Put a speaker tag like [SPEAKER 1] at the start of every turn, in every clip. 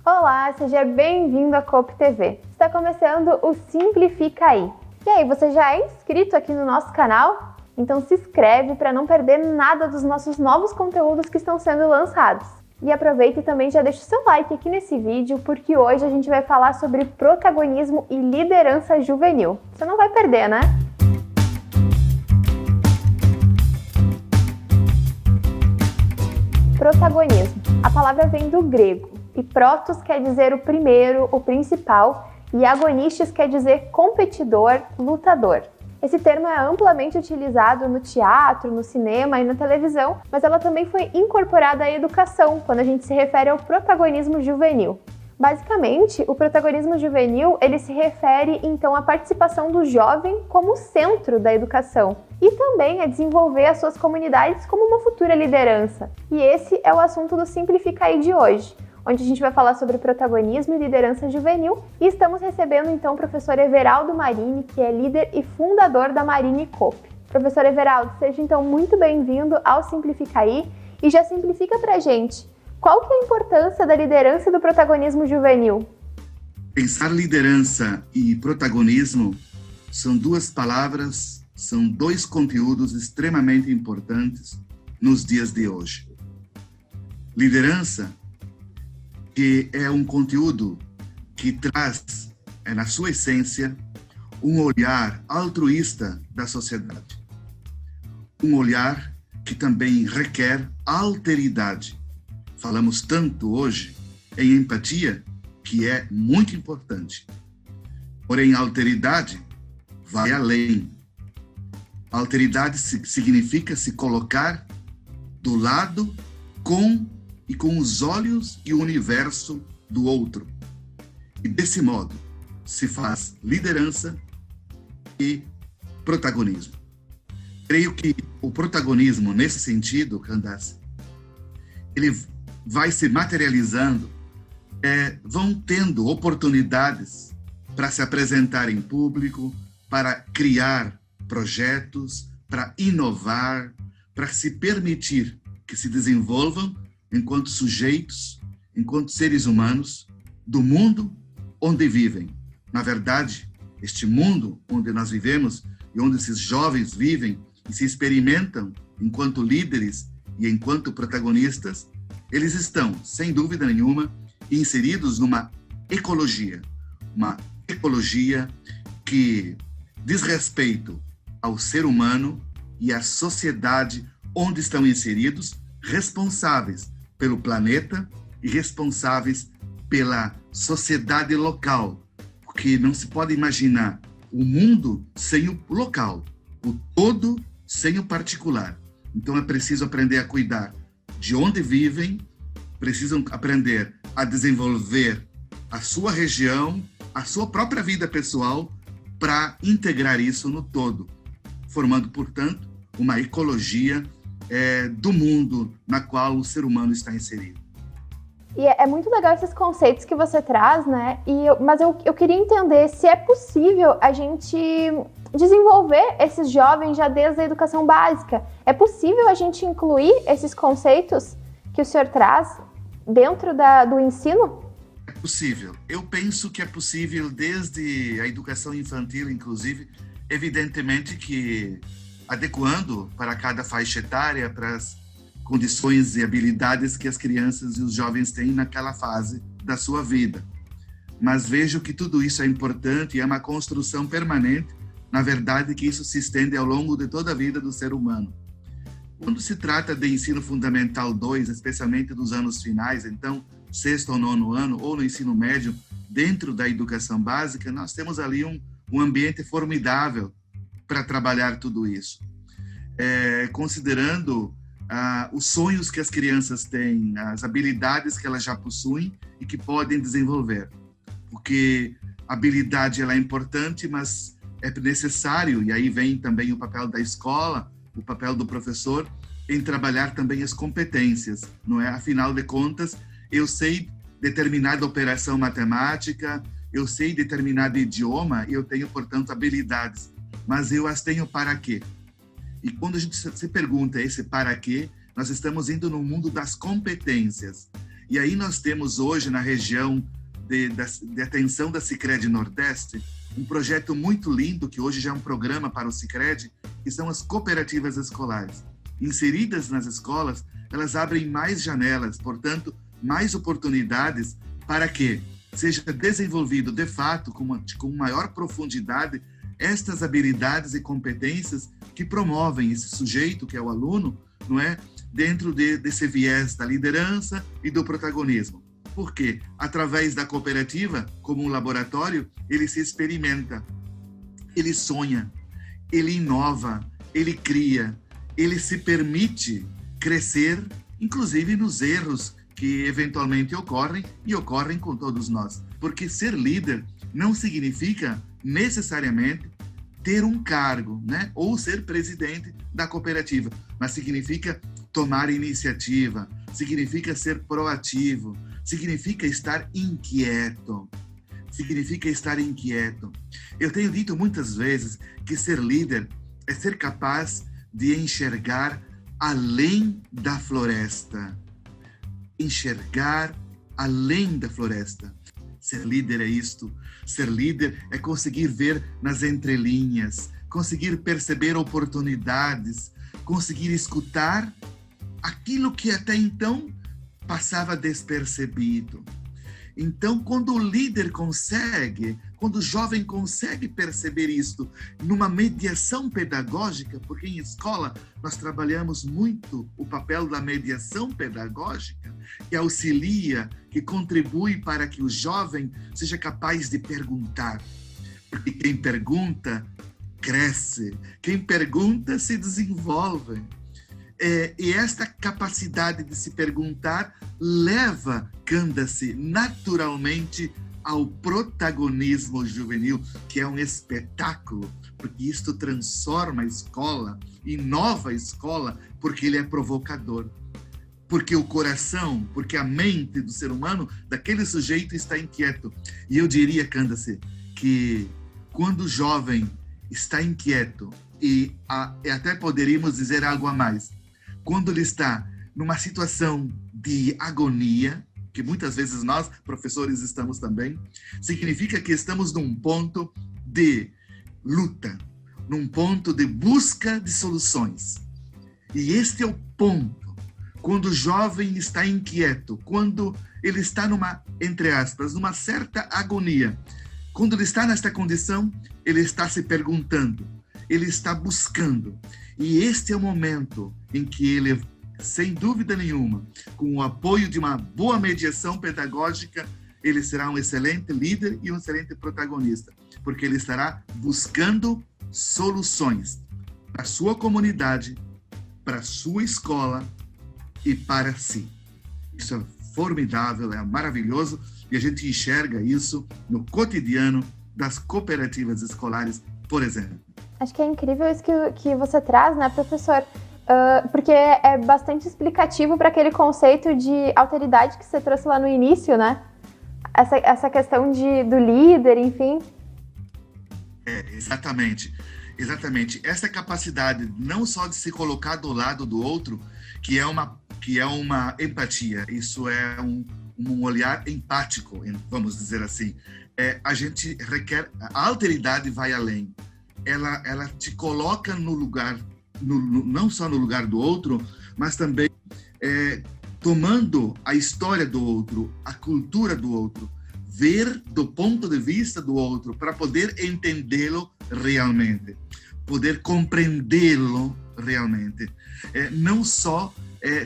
[SPEAKER 1] Olá, seja bem-vindo à Coop TV. Está começando o Simplifica Aí. E aí, você já é inscrito aqui no nosso canal? Então se inscreve para não perder nada dos nossos novos conteúdos que estão sendo lançados. E aproveita e também já deixa o seu like aqui nesse vídeo, porque hoje a gente vai falar sobre protagonismo e liderança juvenil. Você não vai perder, né? Protagonismo. A palavra vem do grego. E protos quer dizer o primeiro, o principal, e agonistes quer dizer competidor, lutador. Esse termo é amplamente utilizado no teatro, no cinema e na televisão, mas ela também foi incorporada à educação, quando a gente se refere ao protagonismo juvenil. Basicamente, o protagonismo juvenil, ele se refere então à participação do jovem como centro da educação e também a desenvolver as suas comunidades como uma futura liderança. E esse é o assunto do Simplifica Aí de hoje, onde a gente vai falar sobre protagonismo e liderança juvenil, e estamos recebendo então o professor Everaldo Marini, que é líder e fundador da Marini Coop. Professor Everaldo, seja então muito bem-vindo ao Simplifica Aí, e já simplifica pra gente, qual que é a importância da liderança e do protagonismo juvenil?
[SPEAKER 2] Pensar liderança e protagonismo são duas palavras, são dois conteúdos extremamente importantes nos dias de hoje. Liderança, que é um conteúdo que traz, na sua essência, um olhar altruísta da sociedade. Um olhar que também requer alteridade. Falamos tanto hoje em empatia, que é muito importante. Porém, a alteridade vai além. A alteridade significa se colocar do lado com os olhos e o universo do outro. E desse modo se faz liderança e protagonismo. Creio que o protagonismo, nesse sentido, Candace, ele vai se materializando, vão tendo oportunidades para se apresentar em público, para criar projetos, para inovar, para se permitir que se desenvolvam enquanto sujeitos, enquanto seres humanos do mundo onde vivem. Na verdade, este mundo onde nós vivemos e onde esses jovens vivem e se experimentam enquanto líderes e enquanto protagonistas, eles estão, sem dúvida nenhuma, inseridos numa ecologia que diz respeito ao ser humano e à sociedade onde estão inseridos, responsáveis pelo planeta e responsáveis pela sociedade local, porque não se pode imaginar o mundo sem o local, o todo sem o particular. Então é preciso aprender a cuidar de onde vivem, precisam aprender a desenvolver a sua região, a sua própria vida pessoal, para integrar isso no todo, formando, portanto, uma ecologia do mundo na qual o ser humano está inserido.
[SPEAKER 1] E é muito legal esses conceitos que você traz, né? Mas eu queria entender se é possível a gente desenvolver esses jovens já desde a educação básica. É possível a gente incluir esses conceitos que o senhor traz dentro do ensino?
[SPEAKER 2] É possível. Eu penso que é possível desde a educação infantil, inclusive, evidentemente que adequando para cada faixa etária, para as condições e habilidades que as crianças e os jovens têm naquela fase da sua vida. Mas vejo que tudo isso é importante e é uma construção permanente, na verdade, que isso se estende ao longo de toda a vida do ser humano. Quando se trata de ensino fundamental 2, especialmente dos anos finais, então, 6º ou 9º ano, ou no ensino médio, dentro da educação básica, nós temos ali um ambiente formidável para trabalhar tudo isso. Considerando os sonhos que as crianças têm, as habilidades que elas já possuem e que podem desenvolver. Porque a habilidade ela é importante, mas é necessário, e aí vem também o papel da escola, o papel do professor, em trabalhar também as competências, não é? Afinal de contas, eu sei determinada operação matemática, eu sei determinado idioma, e eu tenho, portanto, habilidades, mas eu as tenho para quê? E quando a gente se pergunta esse para quê, nós estamos indo no mundo das competências. E aí nós temos hoje na região de atenção da Sicredi Nordeste um projeto muito lindo, que hoje já é um programa para o Sicredi, que são as cooperativas escolares. Inseridas nas escolas, elas abrem mais janelas, portanto, mais oportunidades para que seja desenvolvido, de fato, com maior profundidade, estas habilidades e competências que promovem esse sujeito, que é o aluno, não é? Dentro desse viés da liderança e do protagonismo. Porque, através da cooperativa, como um laboratório, ele se experimenta, ele sonha, ele inova, ele cria, ele se permite crescer, inclusive nos erros que eventualmente ocorrem e ocorrem com todos nós. Porque ser líder não significa necessariamente ter um cargo, né? Ou ser presidente da cooperativa, mas significa tomar iniciativa, significa ser proativo, significa estar inquieto. Significa estar inquieto. Eu tenho dito muitas vezes que ser líder é ser capaz de enxergar além da floresta. Enxergar além da floresta. Ser líder é isto. Ser líder é conseguir ver nas entrelinhas, conseguir perceber oportunidades, conseguir escutar aquilo que até então passava despercebido. Então, quando o líder consegue, quando o jovem consegue perceber isto numa mediação pedagógica, porque em escola nós trabalhamos muito o papel da mediação pedagógica, que auxilia, que contribui para que o jovem seja capaz de perguntar. Porque quem pergunta, cresce. Quem pergunta, se desenvolve. E esta capacidade de se perguntar leva Candace naturalmente ao protagonismo juvenil, que é um espetáculo, porque isto transforma a escola, inova a escola, porque ele é provocador. Porque o coração, porque a mente do ser humano, daquele sujeito está inquieto. E eu diria, Candace, que quando o jovem está inquieto, e até poderíamos dizer algo a mais, quando ele está numa situação de agonia, que muitas vezes nós, professores, estamos também, significa que estamos num ponto de luta, num ponto de busca de soluções. E este é o ponto, quando o jovem está inquieto, quando ele está numa, entre aspas, numa certa agonia. Quando ele está nesta condição, ele está se perguntando, ele está buscando. E este é o momento em que ele, sem dúvida nenhuma, com o apoio de uma boa mediação pedagógica, ele será um excelente líder e um excelente protagonista, porque ele estará buscando soluções para a sua comunidade, para a sua escola e para si. Isso é formidável, é maravilhoso, e a gente enxerga isso no cotidiano das cooperativas escolares, por exemplo.
[SPEAKER 1] Acho que é incrível isso que você traz, né, professor? Porque é bastante explicativo para aquele conceito de alteridade que você trouxe lá no início, né? Essa questão do líder, enfim.
[SPEAKER 2] Exatamente. Essa capacidade não só de se colocar do lado do outro, que é uma empatia, isso é um olhar empático, vamos dizer assim. A gente requer, a alteridade vai além. Ela te coloca no lugar, não só no lugar do outro, mas também tomando a história do outro, a cultura do outro, ver do ponto de vista do outro, para poder entendê-lo realmente, poder compreendê-lo realmente. Não só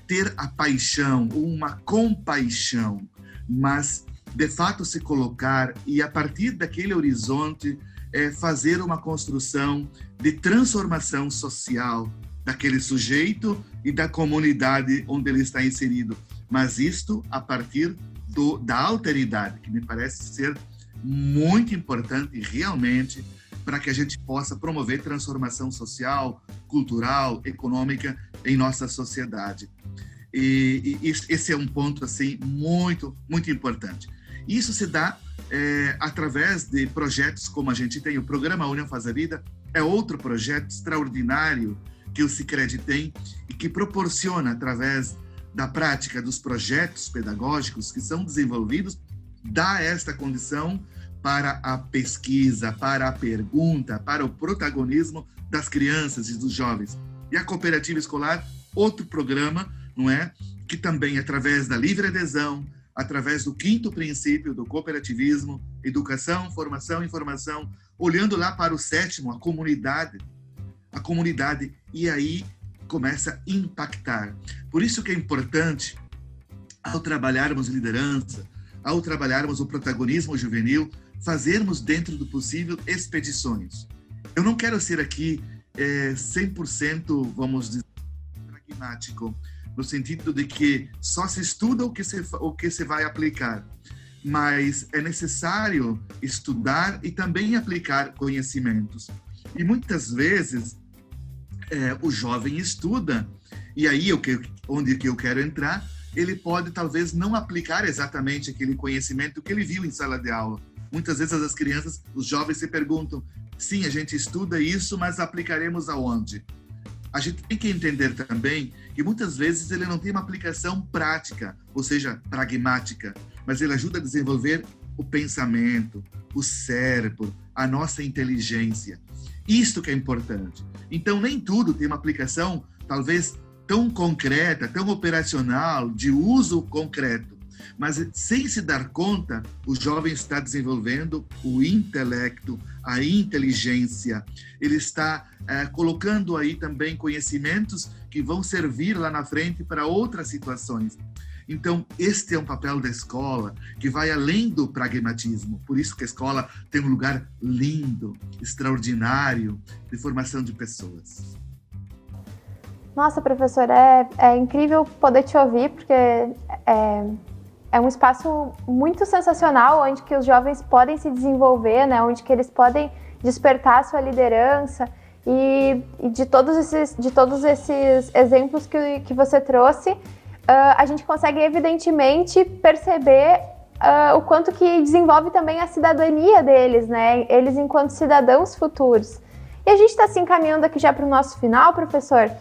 [SPEAKER 2] ter a paixão, uma compaixão, mas de fato se colocar e a partir daquele horizonte fazer uma construção de transformação social daquele sujeito e da comunidade onde ele está inserido. Mas isto a partir da alteridade, que me parece ser muito importante realmente para que a gente possa promover transformação social, cultural, econômica em nossa sociedade. E esse é um ponto assim muito, muito importante. Isso se dá através de projetos como a gente tem, o Programa União Faz a Vida, é outro projeto extraordinário que o Sicredi tem e que proporciona, através da prática dos projetos pedagógicos que são desenvolvidos, dá esta condição para a pesquisa, para a pergunta, para o protagonismo das crianças e dos jovens. E a cooperativa escolar, outro programa, não é? Que também, através da livre adesão, através do 5º princípio do cooperativismo, educação, formação, informação, olhando lá para o 7º, a comunidade, e aí começa a impactar. Por isso que é importante, ao trabalharmos liderança, ao trabalharmos o protagonismo juvenil, fazermos dentro do possível expedições. Eu não quero ser aqui 100%, vamos dizer, pragmático, no sentido de que só se estuda o que se vai aplicar, mas é necessário estudar e também aplicar conhecimentos. E muitas vezes o jovem estuda, e aí onde que eu quero entrar, ele pode talvez não aplicar exatamente aquele conhecimento que ele viu em sala de aula. Muitas vezes as crianças, os jovens se perguntam, sim, a gente estuda isso, mas aplicaremos aonde? A gente tem que entender também que muitas vezes ele não tem uma aplicação prática, ou seja, pragmática, mas ele ajuda a desenvolver o pensamento, o cérebro, a nossa inteligência. Isto que é importante. Então, nem tudo tem uma aplicação, talvez, tão concreta, tão operacional, de uso concreto. Mas, sem se dar conta, o jovem está desenvolvendo o intelecto, a inteligência. Ele está colocando aí também conhecimentos que vão servir lá na frente para outras situações. Então, este é um papel da escola que vai além do pragmatismo. Por isso que a escola tem um lugar lindo, extraordinário, de formação de pessoas.
[SPEAKER 1] Nossa, professor, é incrível poder te ouvir, porque é um espaço muito sensacional, onde que os jovens podem se desenvolver, né? Onde que eles podem despertar a sua liderança. E de todos esses exemplos que você trouxe, a gente consegue evidentemente perceber o quanto que desenvolve também a cidadania deles, né? Eles enquanto cidadãos futuros. E a gente está se encaminhando aqui já para o nosso final, professor.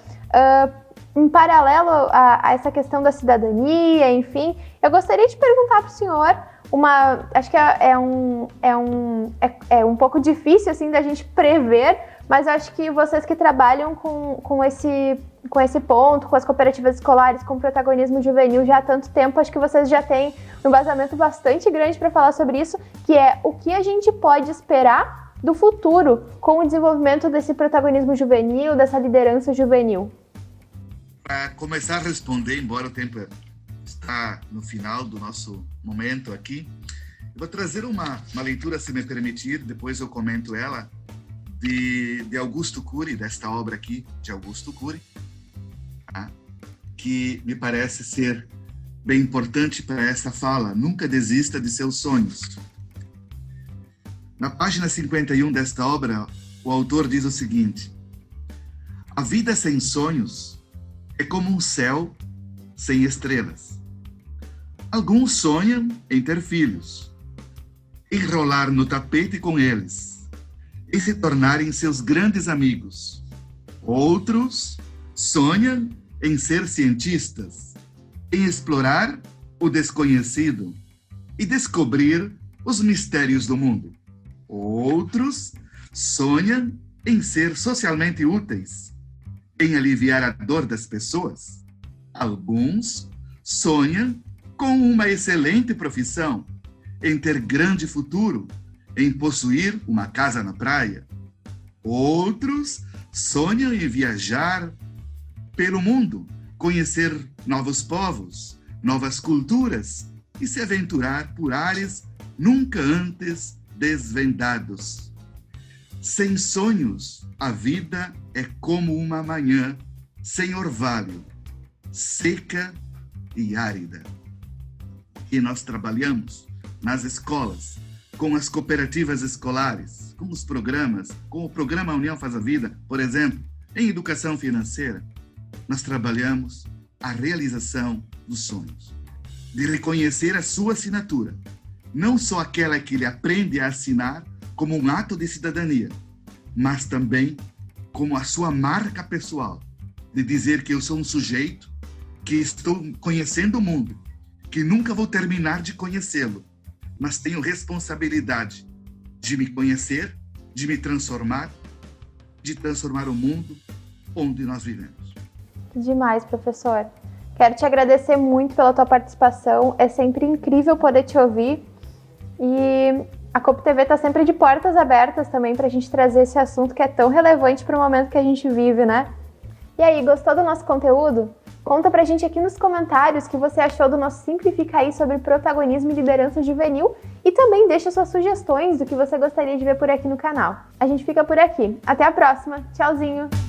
[SPEAKER 1] Em paralelo a essa questão da cidadania, enfim, eu gostaria de perguntar para o senhor acho que é um pouco difícil assim da gente prever, mas acho que vocês que trabalham com esse ponto, com as cooperativas escolares, com o protagonismo juvenil já há tanto tempo, acho que vocês já têm um embasamento bastante grande para falar sobre isso, que é o que a gente pode esperar do futuro com o desenvolvimento desse protagonismo juvenil, dessa liderança juvenil.
[SPEAKER 2] Para começar a responder, embora o tempo está no final do nosso momento aqui, eu vou trazer uma leitura, se me permitir, depois eu comento ela, de Augusto Cury, desta obra aqui, de Augusto Cury, tá? Que me parece ser bem importante para essa fala. Nunca desista de seus sonhos. Na página 51 desta obra, o autor diz o seguinte: a vida sem sonhos é como um céu sem estrelas. Alguns sonham em ter filhos, enrolar no tapete com eles e se tornarem seus grandes amigos. Outros sonham em ser cientistas, em explorar o desconhecido e descobrir os mistérios do mundo. Outros sonham em ser socialmente úteis, em aliviar a dor das pessoas. Alguns sonham com uma excelente profissão, em ter grande futuro, em possuir uma casa na praia. Outros sonham em viajar pelo mundo, conhecer novos povos, novas culturas e se aventurar por ares nunca antes desvendados. Sem sonhos, a vida é como uma manhã sem orvalho, seca e árida. E nós trabalhamos nas escolas, com as cooperativas escolares, com os programas, com o programa União Faz a Vida, por exemplo, em educação financeira. Nós trabalhamos a realização dos sonhos, de reconhecer a sua assinatura, não só aquela que ele aprende a assinar como um ato de cidadania, mas também como a sua marca pessoal, de dizer que eu sou um sujeito que estou conhecendo o mundo, que nunca vou terminar de conhecê-lo, mas tenho responsabilidade de me conhecer, de me transformar, de transformar o mundo onde nós vivemos.
[SPEAKER 1] Demais, professor. Quero te agradecer muito pela tua participação. É sempre incrível poder te ouvir. E a Copo TV está sempre de portas abertas também para a gente trazer esse assunto que é tão relevante para o momento que a gente vive, né? E aí, gostou do nosso conteúdo? Conta pra gente aqui nos comentários o que você achou do nosso Simplifica Aí sobre protagonismo e liderança juvenil e também deixa suas sugestões do que você gostaria de ver por aqui no canal. A gente fica por aqui. Até a próxima. Tchauzinho!